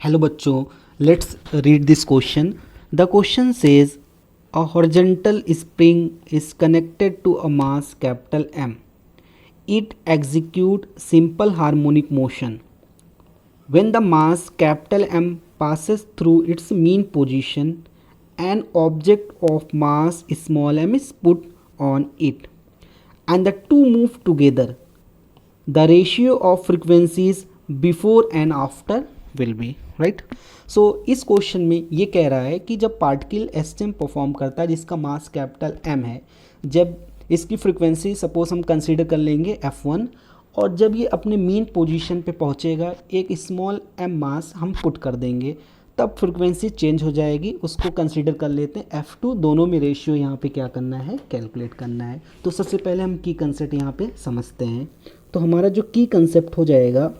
Hello बच्चों, let's read this question. The question says a horizontal spring is connected to a mass capital M. It executes simple harmonic motion. When the mass capital M passes through its mean position, an object of mass small m is put on it, and the two move together. The ratio of frequencies before and after will be right. सो इस question में ये कह रहा है कि जब particle SM perform करता है जिसका मास कैपिटल एम है, जब इसकी फ्रीक्वेंसी सपोज हम कंसीडर कर लेंगे F1, और जब ये अपने मीन पोजीशन पे पहुंचेगा एक स्मॉल एम मास हम पुट कर देंगे, तब फ्रीक्वेंसी चेंज हो जाएगी. उसको कंसीडर कर लेते हैं F2. दोनों में रेशियो यहाँ पे क्या करना है, कैलकुलेट करना है. तो सबसे पहले हम की कंसेप्ट यहाँ पे समझते हैं. तो हमारा जो की कंसेप्ट हो जाएगा,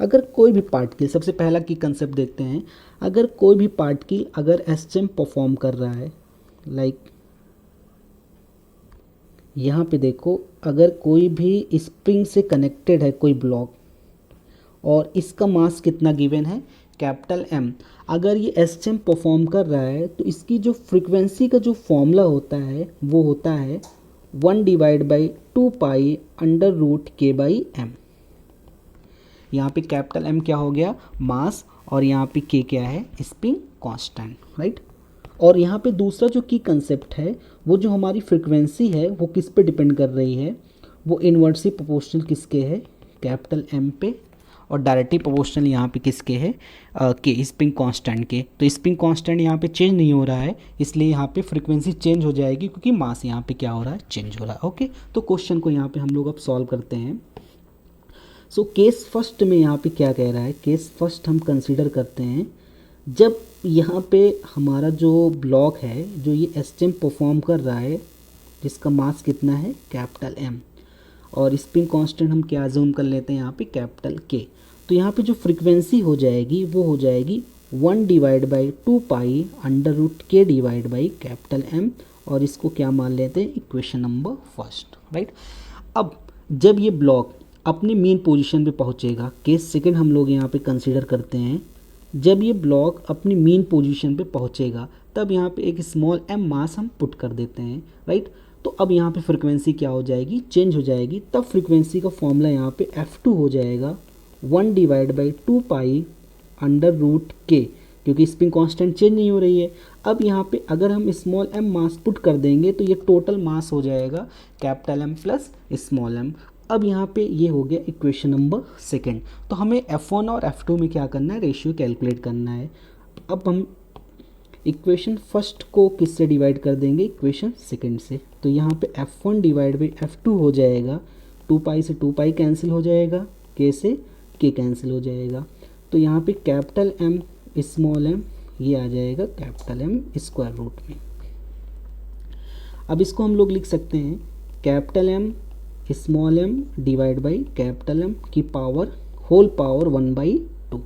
अगर कोई भी पार्टिकल, सबसे पहला की कंसेप्ट देखते हैं. अगर कोई भी पार्टिकल अगर एसएम परफॉर्म कर रहा है, लाइक यहाँ पे देखो, अगर कोई भी स्प्रिंग से कनेक्टेड है कोई ब्लॉक और इसका मास कितना गिवन है, कैपिटल एम. अगर ये एसएम परफॉर्म कर रहा है तो इसकी जो फ्रीक्वेंसी का जो फॉर्मूला होता है वो होता है 1/2 पाई अंडर रूट के बाई एम. यहाँ पे कैपिटल एम क्या हो गया, मास, और यहाँ पे के क्या है, स्प्रिंग कांस्टेंट, राइट. और यहाँ पे दूसरा जो की कंसेप्ट है, वो जो हमारी फ्रीक्वेंसी है वो किस पे डिपेंड कर रही है, वो इन्वर्सली प्रोपोर्शनल किसके है, कैपिटल एम पे, और डायरेक्टली प्रोपोर्शनल यहाँ पे किसके है, के स्प्रिंग कांस्टेंट के. तो स्प्रिंग कांस्टेंट यहाँ पे चेंज नहीं हो रहा है, इसलिए यहाँ पे फ्रीक्वेंसी चेंज हो जाएगी क्योंकि मास यहाँ पे क्या हो रहा है, चेंज हो रहा है. ओके, तो क्वेश्चन को यहाँ पे हम लोग अब सॉल्व करते हैं. सो केस फर्स्ट में यहाँ पे क्या कह रहा है, केस फर्स्ट हम कंसीडर करते हैं जब यहाँ पे हमारा जो ब्लॉक है, जो ये एसएम परफॉर्म कर रहा है जिसका मास कितना है, कैपिटल एम, और स्प्रिंग कांस्टेंट हम क्या जूम कर लेते हैं यहाँ पे, कैपिटल के. तो यहाँ पे जो फ्रीक्वेंसी हो जाएगी वो हो जाएगी 1/2 पाई अंडर रूट के डिवाइड बाई कैपिटल एम, और इसको क्या मान लेते हैं, इक्वेशन नंबर फर्स्ट, राइट. अब जब ये ब्लॉक अपने मेन पोजीशन पे पहुंचेगा, केस सेकंड हम लोग यहाँ पे कंसीडर करते हैं, जब ये ब्लॉक अपनी मेन पोजीशन पे पहुंचेगा तब यहाँ पे एक स्मॉल एम मास हम पुट कर देते हैं, राइट. तो अब यहाँ पे फ्रीक्वेंसी क्या हो जाएगी, चेंज हो जाएगी. तब फ्रीक्वेंसी का फॉर्मूला यहाँ पे F2 हो जाएगा 1/2 पाई अंडर रूट के, क्योंकि स्प्रिंग कांस्टेंट चेंज नहीं हो रही है. अब यहाँ पे अगर हम स्मॉल एम मास पुट कर देंगे तो ये टोटल मास हो जाएगा capital M plus small M. अब यहाँ पे ये हो गया इक्वेशन नंबर सेकंड. तो हमें F1 और F2 में क्या करना है, रेशियो कैलकुलेट करना है. अब हम इक्वेशन फर्स्ट को किससे डिवाइड कर देंगे, इक्वेशन सेकंड से. तो यहाँ पे F1 डिवाइड बाई F2 हो जाएगा, 2 पाई से 2 पाई कैंसिल हो जाएगा, के से के कैंसिल हो जाएगा. तो यहाँ पे कैपिटल एम स्मॉल एम ये आ जाएगा कैपिटल एम स्क्वायर रूट में. अब इसको हम लोग लिख सकते हैं capital M small M divide by capital M की पावर होल पावर 1/2,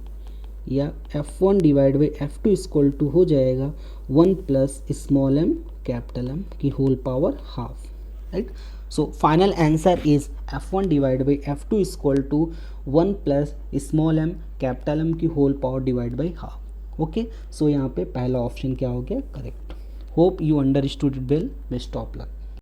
या F1 divide by F2 equal to हो जाएगा 1 plus small M capital M की whole power half, right. So final answer is F1 divide by F2 equal to 1 plus small M capital M की whole power divide by half. Okay, so यहाँ पे पहला option क्या हो गया, correct. Hope you understood it well. Best of luck.